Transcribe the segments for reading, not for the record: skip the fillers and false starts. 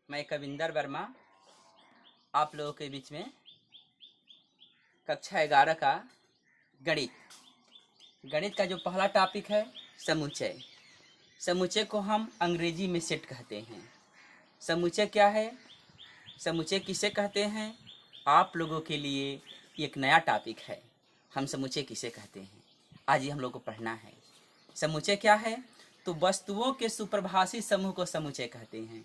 मैं कविंदर वर्मा आप लोगों के बीच में कक्षा 11 का गणित का जो पहला टॉपिक है समुच्चय। समुच्चय को हम अंग्रेजी में सेट कहते हैं। समुच्चय क्या है, समुच्चय किसे कहते हैं, आप लोगों के लिए एक नया टॉपिक है। हम समुच्चय किसे कहते हैं आज ही हम लोग को पढ़ना है। समुच्चय क्या है, तो वस्तुओं के सुप्रभाषी समूह को समुच्चय कहते हैं।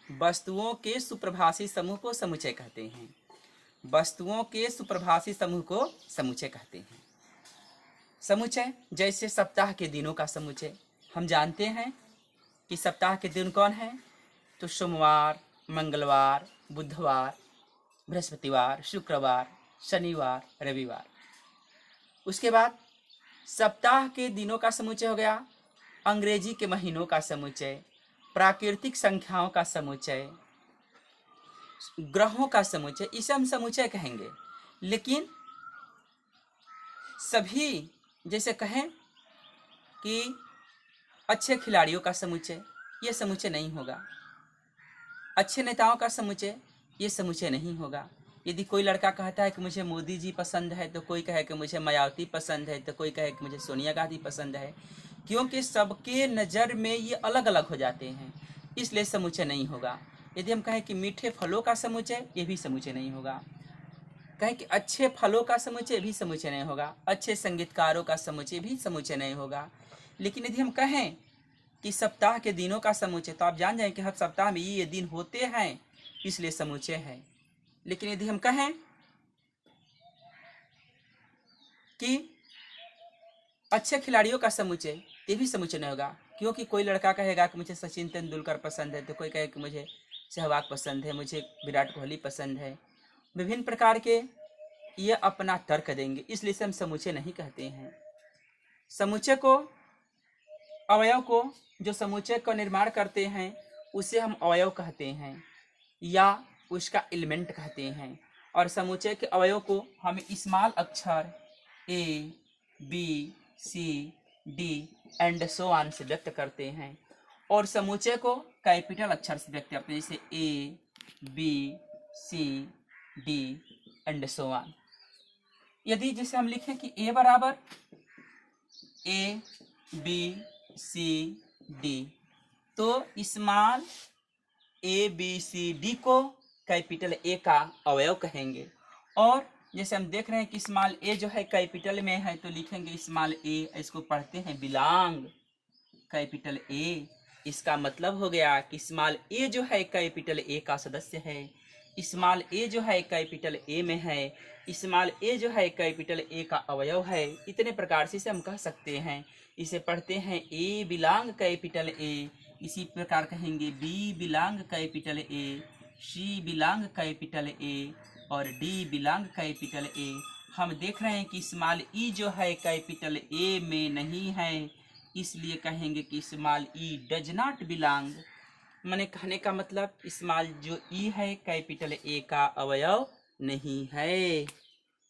वस्तुओं के सुप्रभाषी समूह को समुच्चय कहते हैं। वस्तुओं के सुप्रभाषी समूह को समुच्चय कहते हैं। समुच्चय जैसे सप्ताह के दिनों का समुच्चय। हम जानते हैं कि सप्ताह के दिन कौन है, तो सोमवार, मंगलवार, बुधवार, बृहस्पतिवार, शुक्रवार, शनिवार, रविवार। उसके बाद सप्ताह के दिनों का समुच्चय हो गया अंग्रेजी के महीनों का समुच्चय, प्राकृतिक संख्याओं का समुच्चय, ग्रहों का समुच्चय। इसे हम समुच्चय कहेंगे। लेकिन सभी जैसे कहें कि अच्छे खिलाड़ियों का समुच्चय, ये समुच्चय नहीं होगा। अच्छे नेताओं का समुच्चय, ये समुच्चय नहीं होगा। यदि कोई लड़का कहता है कि मुझे मोदी जी पसंद है, तो कोई कहे कि मुझे मायावती पसंद है, तो कोई कहे कि मुझे सोनिया गांधी पसंद है, क्योंकि सबके नज़र में ये अलग अलग हो जाते हैं, इसलिए समुच्चय नहीं होगा। यदि हम कहें कि मीठे फलों का समुच्चय, ये भी समुच्चय नहीं होगा। कहें कि अच्छे फलों का समुच्चय भी समुच्चय नहीं होगा। अच्छे संगीतकारों का समुच्चय भी समुच्चय नहीं होगा। लेकिन यदि हम कहें कि सप्ताह के दिनों का समुच्चय, तो आप जान जाएं कि हर सप्ताह में ये दिन होते हैं, इसलिए समुच्चय है। लेकिन यदि हम कहें कि अच्छे खिलाड़ियों का समुच्चय, ये भी समुच्चय नहीं होगा, क्योंकि कोई लड़का कहेगा कि मुझे सचिन तेंदुलकर पसंद है, तो कोई कहे कि मुझे सहवाग पसंद है, मुझे विराट कोहली पसंद है। विभिन्न प्रकार के ये अपना तर्क देंगे, इसलिए से हम समुच्चय नहीं कहते हैं। समुच्चय को, अवयव को, जो समुच्चय का निर्माण करते हैं उसे हम अवयव कहते हैं या उसका एलिमेंट कहते हैं। और समुच्चय के अवयव को हम स्मॉल अक्षर A, B, C, D and so on से व्यक्त करते हैं, और समुच्चय को कैपिटल अक्षर से व्यक्त करते हैं, जैसे A, B, C, D and so on. यदि जैसे हम लिखें कि ए बराबर ए, बी, सी, डी, तो small A, B, C, D को कैपिटल ए का अवयव कहेंगे। और जैसे हम देख रहे हैं कि स्मॉल ए जो है कैपिटल में है, तो लिखेंगे स्मॉल ए, इसको पढ़ते हैं बिलोंग कैपिटल ए। इसका मतलब हो गया कि स्मॉल ए जो है कैपिटल ए का सदस्य है, स्मॉल ए जो है कैपिटल ए में है, स्मॉल ए जो है कैपिटल ए का अवयव है। इतने प्रकार से इसे हम कह सकते हैं। इसे पढ़ते हैं ए बिलोंग कैपिटल ए, इसी प्रकार कहेंगे b belong capital a, c belong capital a और डी बिलोंग कैपिटल ए। हम देख रहे हैं कि स्मॉल ई जो है कैपिटल ए में नहीं है, इसलिए कहेंगे कि small E does not belong. मैंने कहने का मतलब स्मॉल जो ई है कैपिटल ए का अवयव नहीं है।